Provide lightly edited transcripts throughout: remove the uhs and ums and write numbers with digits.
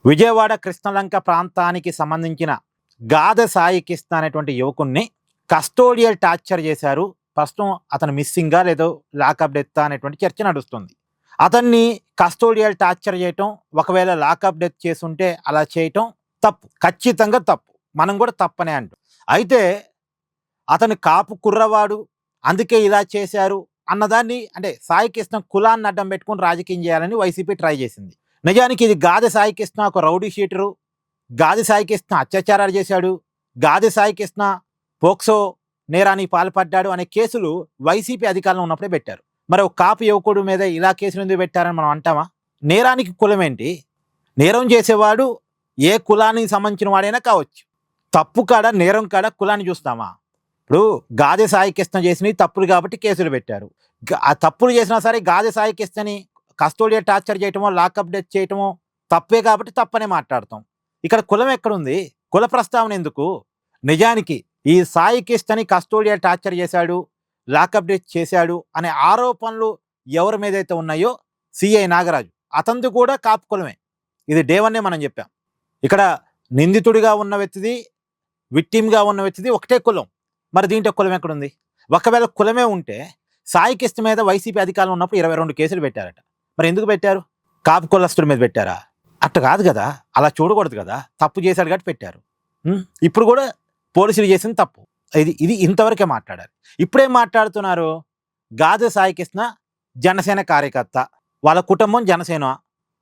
విజయవాడ కృష్ణలంక ప్రాంతానికి సంబంధించిన గాదె సాయి కృష్ణ అనేటువంటి యువకుడిని కస్టోడియల్ టార్చర్ చేశారు. ప్రస్తుతం అతను మిస్సింగా లేదో లాకప్ డెత్ అనేటువంటి చర్చ నడుస్తుంది. అతన్ని కస్టోడియల్ టార్చర్ చేయటం, ఒకవేళ లాకప్ డెత్ చేసుంటే అలా చేయటం తప్పు, ఖచ్చితంగా తప్పు. మనం కూడా తప్పనే అంటాం. అయితే అతను కాపు కుర్రవాడు, అందుకే ఇలా చేశారు అన్నదాన్ని, అంటే సాయి కృష్ణ కులాన్ని అడ్డం పెట్టుకుని రాజకీయం చేయాలని వైసీపీ ట్రై చేసింది. నిజానికి ఇది గాదె సాయి కృష్ణ ఒక రౌడీ షీటరు, గాదె సాయి కృష్ణ అత్యాచారాలు చేశాడు, గాదె సాయి కృష్ణ పోక్సో నేరానికి పాల్పడ్డాడు అనే కేసులు వైసీపీ అధికారంలో ఉన్నప్పుడే పెట్టారు. మరి ఒక కాపు యువకుడు మీద ఇలా కేసులు ఎందుకు పెట్టారని మనం అంటామా? నేరానికి కులం ఏంటి? నేరం చేసేవాడు ఏ కులానికి సంబంధించిన వాడైనా కావచ్చు. తప్పు కాడ, నేరం కాడ కులాన్ని చూస్తామా? ఇప్పుడు గాదె సాయి కృష్ణ చేసినవి తప్పులు కాబట్టి కేసులు పెట్టారు. ఆ తప్పులు చేసినా సరే గాదె Sai కృష్ణని custodial torture చేయటమో, lockup death చేయటమో తప్పే కాబట్టి తప్పనే మాట్లాడతాం. ఇక్కడ కులం ఎక్కడుంది? కుల ప్రస్తావన ఎందుకు? నిజానికి ఈ సాయి కృష్ణని కస్టోడియల్ టార్చర్ చేశాడు, లాకప్ డెత్ చేశాడు అనే ఆరోపణలు ఎవరి మీద అయితే ఉన్నాయో, సిఐ నాగరాజు అతనిది కూడా కాపు కులమే. ఇది డేవన్నే మనం చెప్పాం. ఇక్కడ నిందితుడిగా ఉన్న వ్యక్తిది, విక్టిమ్గా ఉన్న వ్యక్తిది ఒకటే కులం. మరి దీంట్లో కులం ఎక్కడుంది? ఒకవేళ కులమే ఉంటే సాయి కృష్ణ మీద వైసీపీ అధికారంలో ఉన్నప్పుడు 22 కేసులు పెట్టారట. మరి ఎందుకు పెట్టారు? కాపు కులస్తుడి మీద పెట్టారా? అట్ట కాదు కదా, అలా చూడకూడదు కదా. తప్పు చేశాడు కాబట్టి పెట్టారు. ఇప్పుడు కూడా పోలీసులు చేసిన తప్పు. ఇది ఇంతవరకే మాట్లాడారు. ఇప్పుడేం మాట్లాడుతున్నారు? గాదె సాయి కృష్ణ జనసేన కార్యకర్త, వాళ్ళ కుటుంబం జనసేన.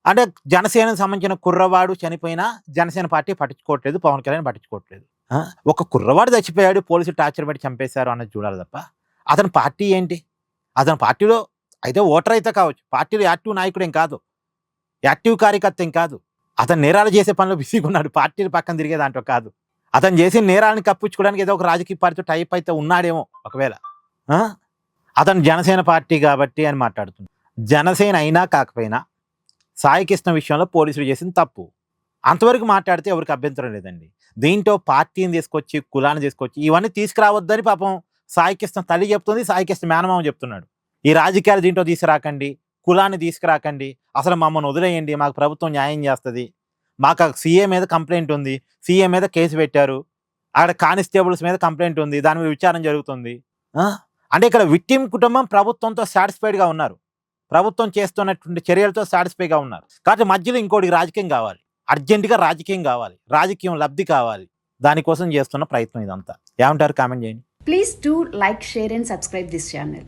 అంటే జనసేనకు సంబంధించిన కుర్రవాడు చనిపోయినా జనసేన పార్టీ పట్టించుకోవట్లేదు, పవన్ కళ్యాణ్ పట్టించుకోవట్లేదు. ఒక కుర్రవాడు చచ్చిపోయాడు, పోలీసులు టార్చర్ పెట్టి చంపేశారు అన్నది చూడాలి తప్ప అతని పార్టీ ఏంటి? అతని పార్టీలో అయితే ఓటర్ అయితే కావచ్చు, పార్టీలో యాక్టివ్ నాయకుడు ఏం కాదు, యాక్టివ్ కార్యకర్త ఏం కాదు. అతను నేరాలు చేసే పనిలో బిజీగా ఉన్నాడు, పార్టీలు పక్కన తిరిగే దాంట్లో కాదు. అతను చేసిన నేరాలను కప్పించుకోవడానికి ఏదో ఒక రాజకీయ పార్టీతో టైప్ అయితే ఉన్నాడేమో ఒకవేళ. అతను జనసేన పార్టీ కాబట్టి అని మాట్లాడుతున్నాడు. జనసేన అయినా కాకపోయినా సాయి కృష్ణ విషయంలో పోలీసులు చేసిన తప్పు. అంతవరకు మాట్లాడితే ఎవరికి అభ్యంతరం లేదండి. దీంట్లో పార్టీని తీసుకొచ్చి, కులాన్ని తీసుకొచ్చి ఇవన్నీ తీసుకురావద్దని పాపం సాయి కృష్ణ తల్లి చెప్తుంది, సాయి కృష్ణ మేనమామ చెప్తున్నాడు. ఈ రాజకీయాలు దీంట్లో తీసుకురాకండి, కులాన్ని తీసుకురాకండి, అసలు మమ్మల్ని వదిలేయండి, మాకు ప్రభుత్వం న్యాయం చేస్తుంది. మాకు సీఏ మీద కంప్లైంట్ ఉంది, సీఏ మీద కేసు పెట్టారు, అక్కడ కానిస్టేబుల్స్ మీద కంప్లైంట్ ఉంది, దాని మీద విచారణ జరుగుతుంది. అంటే ఇక్కడ విక్టిమ్ కుటుంబం ప్రభుత్వంతో సాటిస్ఫైడ్గా ఉన్నారు, ప్రభుత్వం చేస్తున్నటువంటి చర్యలతో సాటిస్ఫైగా ఉన్నారు. కాబట్టి మధ్యలో ఇంకోటి రాజకీయం కావాలి, అర్జెంటుగా రాజకీయం కావాలి, రాజకీయం లబ్ధి కావాలి. దానికోసం చేస్తున్న ప్రయత్నం ఇదంతా. ఏమంటారు? కామెంట్ చేయండి. Please do like, share and subscribe this channel.